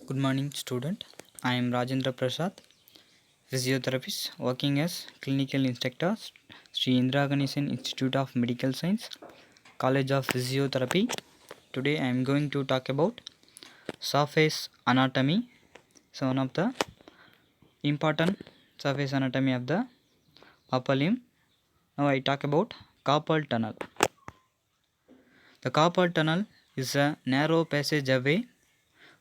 Good morning, student. I am Rajendra Prasad, physiotherapist working as clinical instructor, Sri Indira Ganesan Institute of Medical Science, College of Physiotherapy. Today I am going to talk about surface anatomy. So one of the important surface anatomy of the upper limb. Now I talk about carpal tunnel. The carpal tunnel is a narrow passageway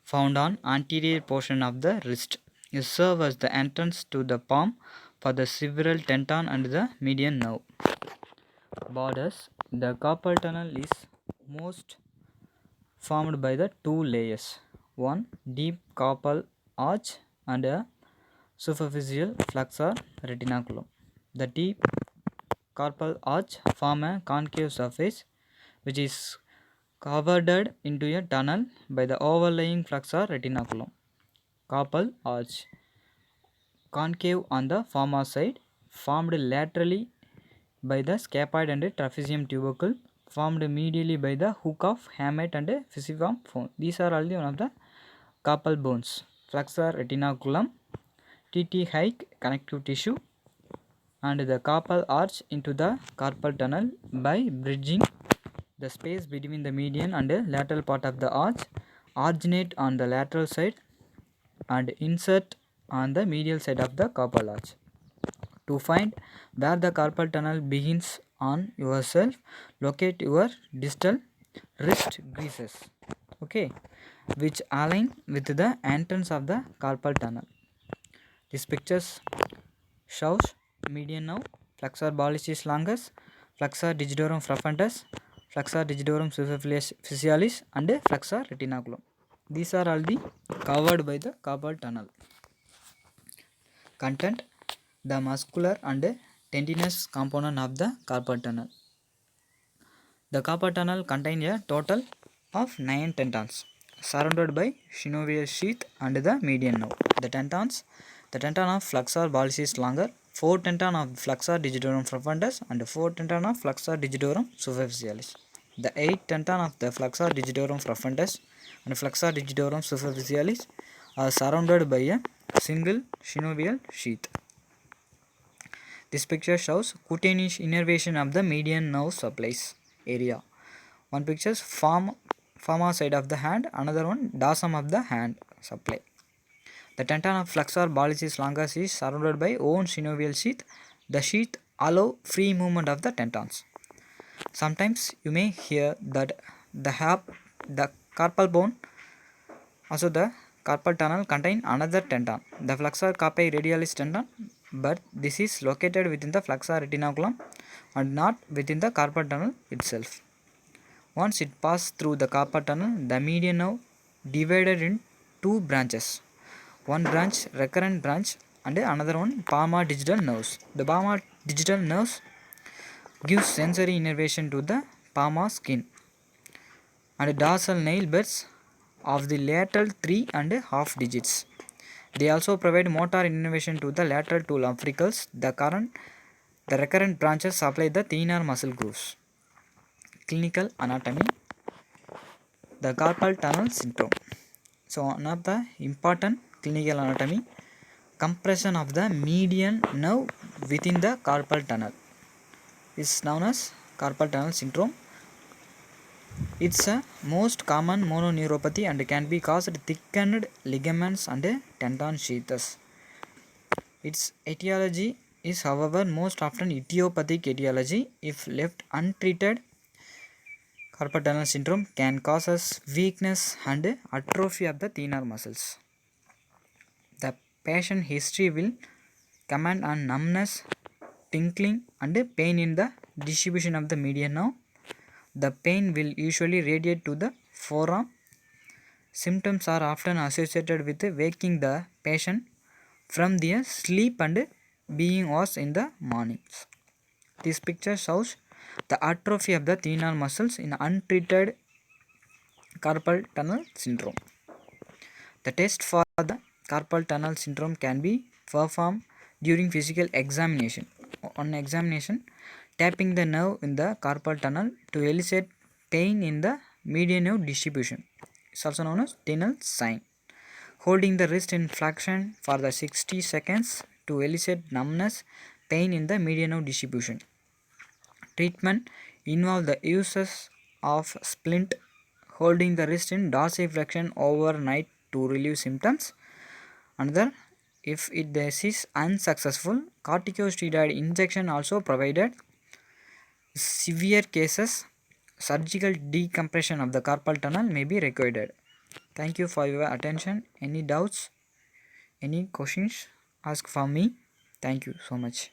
found on anterior portion of the wrist. It serves as the entrance to the palm for the several tendon and the median nerve. Borders. The carpal tunnel is most formed by the two layers. One deep carpal arch and a superficial flexor retinaculum. The deep carpal arch form a concave surface which is covered into a tunnel by the overlying flexor retinaculum. Carpal arch concave on the former side, formed laterally by the scaphoid and trapezium tubercle, formed medially by the hook of hamate and fusiform bone. These are all the one of the carpal bones. Flexor retinaculum, TT hike connective tissue, and the carpal arch into the carpal tunnel by bridging the space between the median and lateral part of the arch, arginate on the lateral side and insert on the medial side of the carpal arch. To find where the carpal tunnel begins on yourself, locate your distal wrist creases, okay, which align with the entrance of the carpal tunnel. This picture shows median nerve, flexor pollicis longus, flexor digitorum profundus, flexor digitorum superficialis, and flexor retinaculum. These are all the covered by the carpal tunnel. Content: the muscular and tendinous component of the carpal tunnel. The carpal tunnel contains a total of 9 tendons surrounded by synovial sheath and the median nerve. The tendon of flexor pollicis longus, 4 tendon of flexor digitorum profundus and 4 tendon of flexor digitorum superficialis. The 8 tendon of the flexor digitorum profundus and flexor digitorum superficialis are surrounded by a single synovial sheath. This picture shows cutaneous innervation of the median nerve supplies area. One picture is former side of the hand, another one dorsum of the hand supply. The tendon of flexor pollicis longus is surrounded by own synovial sheath. The sheath allow free movement of the tendons. Sometimes you may hear that the carpal bone, also the carpal tunnel contain another tendon, the flexor carpi radialis tendon, but this is located within the flexor retinaculum and not within the carpal tunnel itself. Once it passes through the carpal tunnel, the median nerve divided in two branches. One branch recurrent branch and another one palmar digital nerves. The palmar digital nerves gives sensory innervation to the palmar skin and dorsal nail beds of the lateral 3.5 digits. They also provide motor innervation to the lateral two lumbricals. The recurrent branches supply the thenar muscle grooves. Clinical anatomy. The carpal tunnel syndrome. So one of the important clinical anatomy, compression of the median nerve within the carpal tunnel is known as carpal tunnel syndrome. It's a most common mononeuropathy and can be caused thickened ligaments and tendon sheaths. Its etiology is however most often idiopathic etiology. If left untreated, carpal tunnel syndrome can cause us weakness and atrophy of the thenar muscles. The patient history will comment on numbness, tingling and pain in the distribution of the median nerve. The pain will usually radiate to the forearm. Symptoms are often associated with waking the patient from their sleep and being washed in the mornings. This picture shows the atrophy of the thenar muscles in untreated carpal tunnel syndrome. The test for the carpal tunnel syndrome can be performed during physical examination. On examination, tapping the nerve in the carpal tunnel to elicit pain in the median nerve distribution. It's also known as tunnel sign. holding the wrist in flexion for the 60 seconds to elicit numbness, pain in the median of distribution. Treatment involve the uses of splint, holding the wrist in dorsiflexion overnight to relieve symptoms. Another, if this is unsuccessful, corticosteroid injection also provided. Severe cases, surgical decompression of the carpal tunnel may be required. Thank you for your attention. Any doubts, any questions, ask for me. Thank you so much.